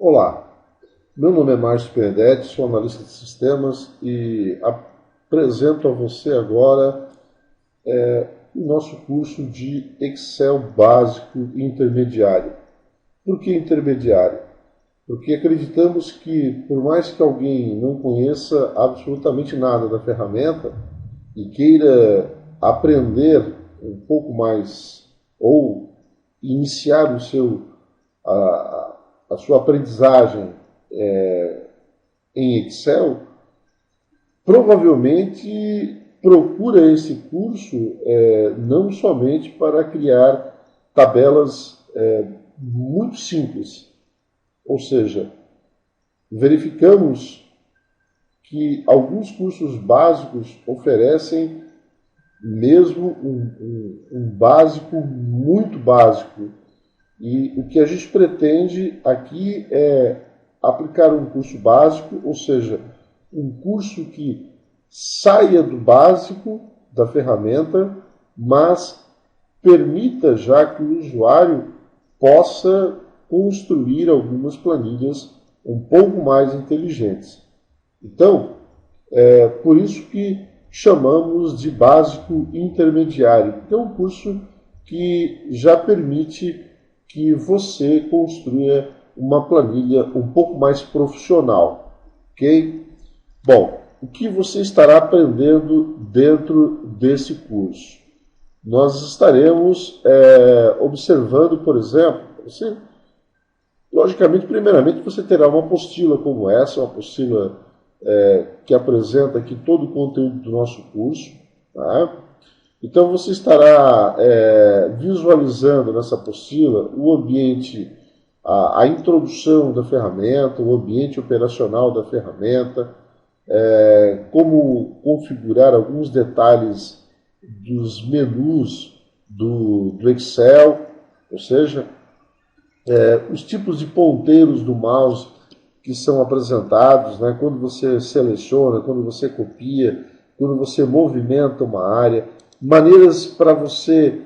Olá, meu nome é Márcio Benedetti, sou analista de sistemas e apresento a você agora o nosso curso de Excel básico intermediário. Por que intermediário? Porque acreditamos que, por mais que alguém não conheça absolutamente nada da ferramenta e queira aprender um pouco mais ou iniciar a sua aprendizagem em Excel, provavelmente procura esse curso não somente para criar tabelas muito simples, ou seja, verificamos que alguns cursos básicos oferecem mesmo um básico muito básico. E o que a gente pretende aqui é aplicar um curso básico, ou seja, um curso que saia do básico da ferramenta, mas permita já que o usuário possa construir algumas planilhas um pouco mais inteligentes. Então, é por isso que chamamos de básico intermediário, que é um curso que já permite que você construa uma planilha um pouco mais profissional, ok? Bom, o que você estará aprendendo dentro desse curso? Nós estaremos observando, por exemplo, logicamente, primeiramente, você terá uma apostila como essa, uma apostila que apresenta aqui todo o conteúdo do nosso curso, tá? Então você estará visualizando nessa apostila o ambiente, a introdução da ferramenta, o ambiente operacional da ferramenta, como configurar alguns detalhes dos menus do Excel, ou seja, os tipos de ponteiros do mouse que são apresentados, né, quando você seleciona, quando você copia, quando você movimenta uma área, maneiras para você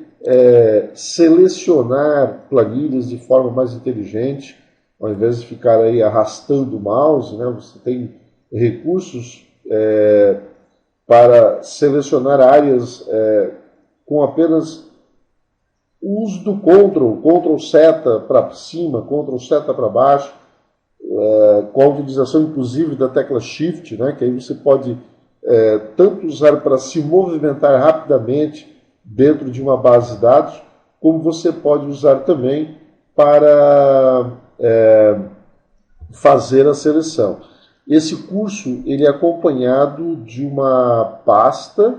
selecionar planilhas de forma mais inteligente, ao invés de ficar aí arrastando o mouse, né, você tem recursos para selecionar áreas com apenas o uso do Ctrl seta para cima, Ctrl seta para baixo, com a utilização inclusive da tecla Shift, né, que aí você pode tanto usar para se movimentar rapidamente dentro de uma base de dados, como você pode usar também para fazer a seleção. Esse curso ele é acompanhado de uma pasta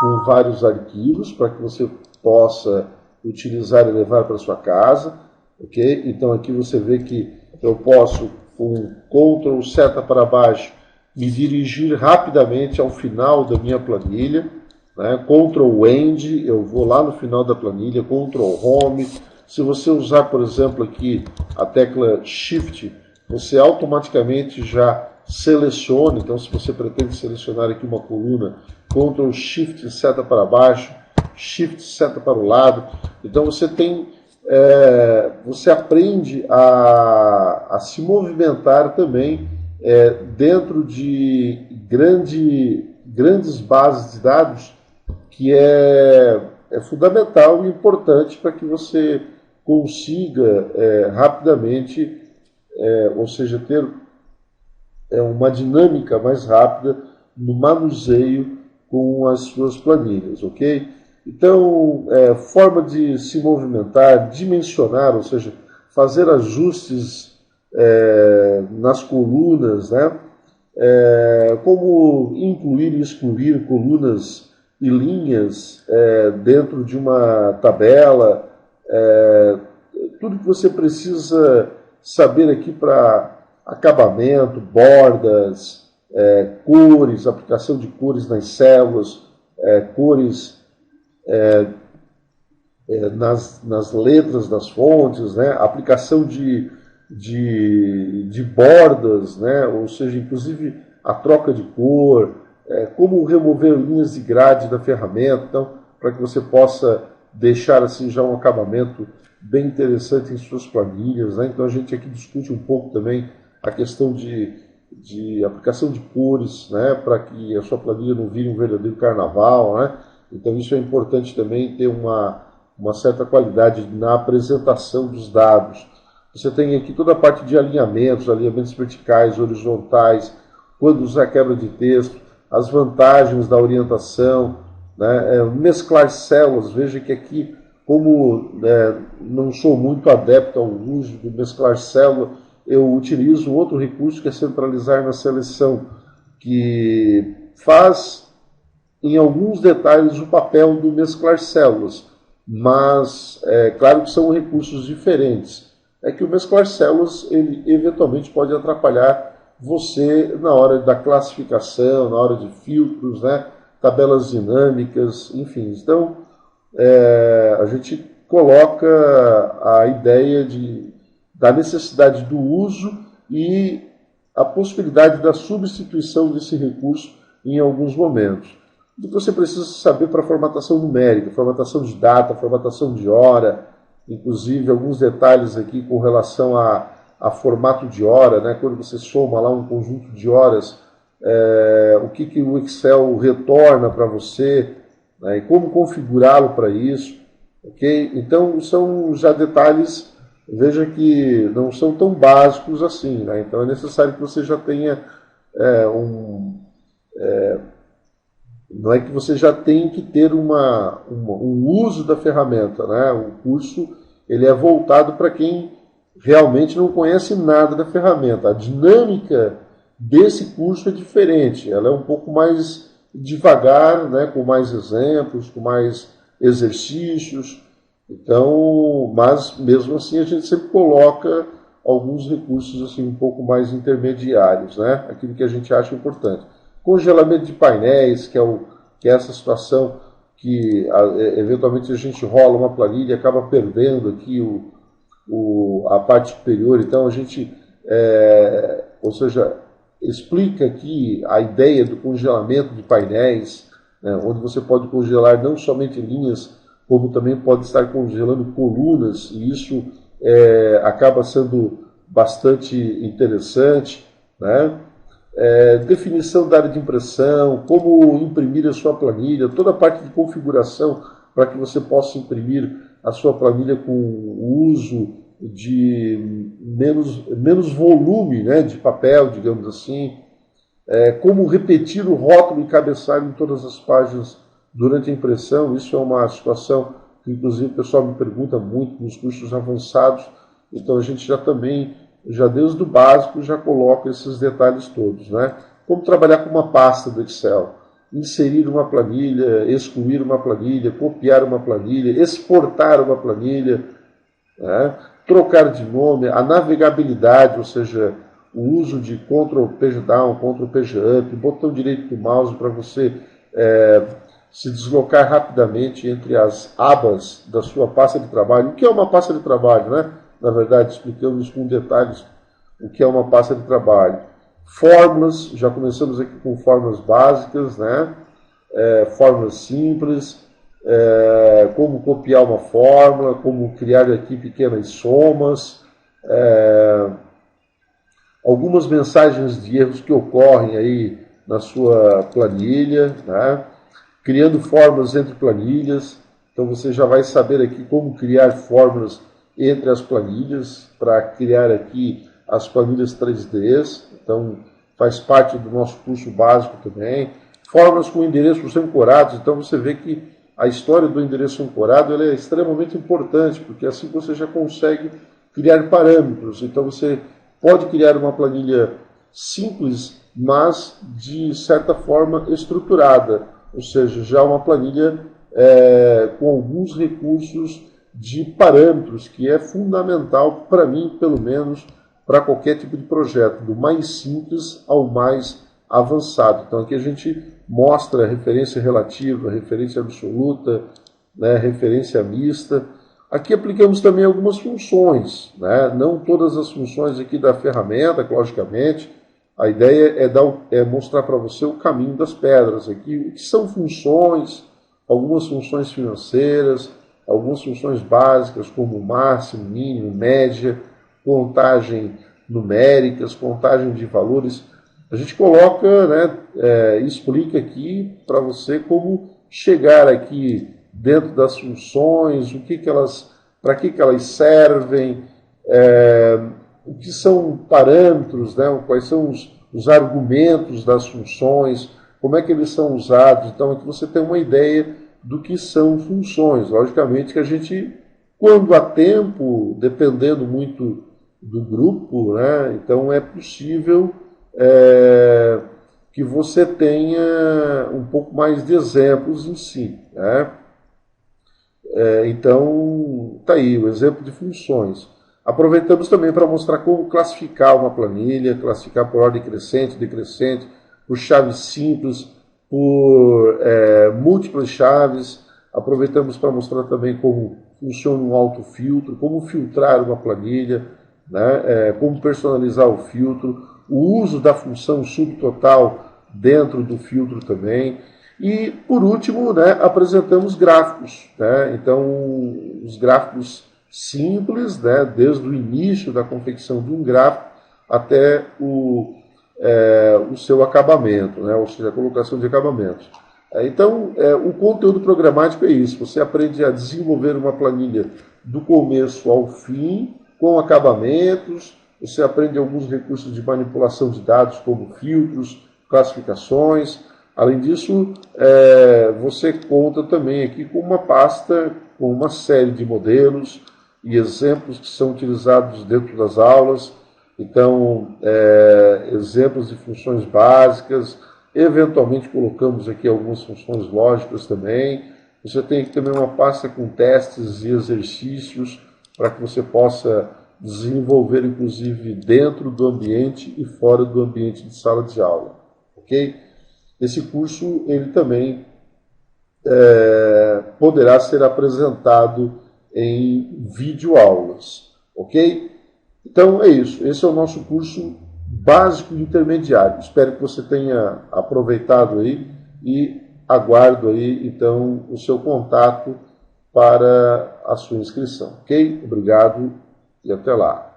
com vários arquivos para que você possa utilizar e levar para sua casa, ok? Então aqui você vê que eu posso, com Ctrl seta para baixo, me dirigir rapidamente ao final da minha planilha, né? Ctrl End, eu vou lá no final da planilha, Ctrl Home. Se você usar, por exemplo, aqui a tecla Shift, você automaticamente já seleciona. Então, se você pretende selecionar aqui uma coluna, Ctrl Shift seta para baixo, Shift seta para o lado. Então, você você aprende a se movimentar também dentro de grandes bases de dados, que é fundamental e importante para que você consiga rapidamente, ou seja, ter uma dinâmica mais rápida no manuseio com as suas planilhas, ok? Então, forma de se movimentar, dimensionar, ou seja, fazer ajustes nas colunas, né? Como incluir e excluir colunas e linhas dentro de uma tabela, tudo que você precisa saber aqui para acabamento, bordas, cores, aplicação de cores nas células, cores nas letras das fontes, né? Aplicação de bordas, né? Ou seja, inclusive a troca de cor, como remover linhas de grade da ferramenta, então, para que você possa deixar assim já um acabamento bem interessante em suas planilhas, né? Então a gente aqui discute um pouco também a questão de aplicação de cores, né? Para que a sua planilha não vire um verdadeiro carnaval, né? Então isso é importante também ter uma certa qualidade na apresentação dos dados. Você tem aqui toda a parte de alinhamentos, alinhamentos verticais, horizontais, quando usar quebra de texto, as vantagens da orientação, né? Mesclar células. Veja que aqui, como não sou muito adepto ao uso do mesclar célula, eu utilizo outro recurso que é centralizar na seleção, que faz em alguns detalhes o papel do mesclar células, mas é claro que são recursos diferentes. É que o mesclar células, ele eventualmente pode atrapalhar você na hora da classificação, na hora de filtros, né? Tabelas dinâmicas, enfim. Então, a gente coloca a ideia da necessidade do uso e a possibilidade da substituição desse recurso em alguns momentos. O que você precisa saber para formatação numérica, formatação de data, formatação de hora, inclusive alguns detalhes aqui com relação a formato de hora, né? Quando você soma lá um conjunto de horas, o que o Excel retorna para você, né? E como configurá-lo para isso, ok? Então são já detalhes, veja que não são tão básicos assim, né? Então é necessário que você já tenha não é que você já tem que ter um uso da ferramenta, né? O curso ele é voltado para quem realmente não conhece nada da ferramenta. A dinâmica desse curso é diferente, ela é um pouco mais devagar, né? Com mais exemplos, com mais exercícios. Então, mas mesmo assim a gente sempre coloca alguns recursos assim um pouco mais intermediários, né? Aquilo que a gente acha importante. Congelamento de painéis, que é essa situação que eventualmente a gente rola uma planilha e acaba perdendo aqui a parte superior. Então a gente, ou seja, explica aqui a ideia do congelamento de painéis, né, onde você pode congelar não somente linhas, como também pode estar congelando colunas, e isso acaba sendo bastante interessante, né? Definição da área de impressão, como imprimir a sua planilha, toda a parte de configuração para que você possa imprimir a sua planilha com o uso de menos volume, né, de papel, digamos assim, como repetir o rótulo e cabeçalho em todas as páginas durante a impressão. Isso é uma situação que inclusive o pessoal me pergunta muito nos cursos avançados, então a gente já desde o básico, já coloca esses detalhes todos, né? Como trabalhar com uma pasta do Excel, inserir uma planilha, excluir uma planilha, copiar uma planilha, exportar uma planilha, né? Trocar de nome, a navegabilidade, ou seja, o uso de Ctrl Page Down, Ctrl Page Up, botão direito do mouse para você se deslocar rapidamente entre as abas da sua pasta de trabalho. O que é uma pasta de trabalho, né? Na verdade, explicamos com detalhes o que é uma pasta de trabalho. Fórmulas, já começamos aqui com fórmulas básicas, né? Fórmulas simples, como copiar uma fórmula, como criar aqui pequenas somas, algumas mensagens de erros que ocorrem aí na sua planilha, né? Criando fórmulas entre planilhas. Então você já vai saber aqui como criar fórmulas entre as planilhas, para criar aqui as planilhas 3Ds, então faz parte do nosso curso básico também. Fórmulas com endereços ancorados, então você vê que a história do endereço ancorado ela é extremamente importante, porque assim você já consegue criar parâmetros. Então você pode criar uma planilha simples, mas de certa forma estruturada, ou seja, já uma planilha com alguns recursos de parâmetros, que é fundamental para mim, pelo menos, para qualquer tipo de projeto, do mais simples ao mais avançado. Então aqui a gente mostra referência relativa, referência absoluta, né, referência mista. Aqui aplicamos também algumas funções, né? Não todas as funções aqui da ferramenta, logicamente. A ideia é mostrar para você o caminho das pedras aqui, o que são funções, algumas funções financeiras, algumas funções básicas como máximo, mínimo, média, contagem numéricas, contagem de valores. A gente coloca, né, explica aqui para você como chegar aqui dentro das funções, o que que elas, para que elas servem, o que são parâmetros, né, quais são os argumentos das funções, como é que eles são usados. Então, aqui você tem uma ideia do que são funções. Logicamente que a gente, quando há tempo, dependendo muito do grupo, né, então é possível que você tenha um pouco mais de exemplos em si. Né? Então, está aí o exemplo de funções. Aproveitamos também para mostrar como classificar uma planilha, classificar por ordem crescente, decrescente, por chaves simples, por múltiplas chaves. Aproveitamos para mostrar também como funciona um autofiltro, como filtrar uma planilha, né? Como personalizar o filtro, o uso da função subtotal dentro do filtro também. E, por último, né, apresentamos gráficos. Né? Então, os gráficos simples, né, desde o início da confecção de um gráfico até o seu acabamento, né, ou seja, a colocação de acabamentos. Então, o conteúdo programático é isso. Você aprende a desenvolver uma planilha do começo ao fim, com acabamentos. Você aprende alguns recursos de manipulação de dados, como filtros, classificações. Além disso, você conta também aqui com uma pasta, com uma série de modelos e exemplos que são utilizados dentro das aulas. Então, exemplos de funções básicas. Eventualmente colocamos aqui algumas funções lógicas também. Você tem aqui também uma pasta com testes e exercícios para que você possa desenvolver, inclusive, dentro do ambiente e fora do ambiente de sala de aula. Ok? Esse curso ele também poderá ser apresentado em videoaulas. Ok? Então é isso. Esse é o nosso curso básico e intermediário. Espero que você tenha aproveitado aí e aguardo aí então o seu contato para a sua inscrição. Ok? Obrigado e até lá.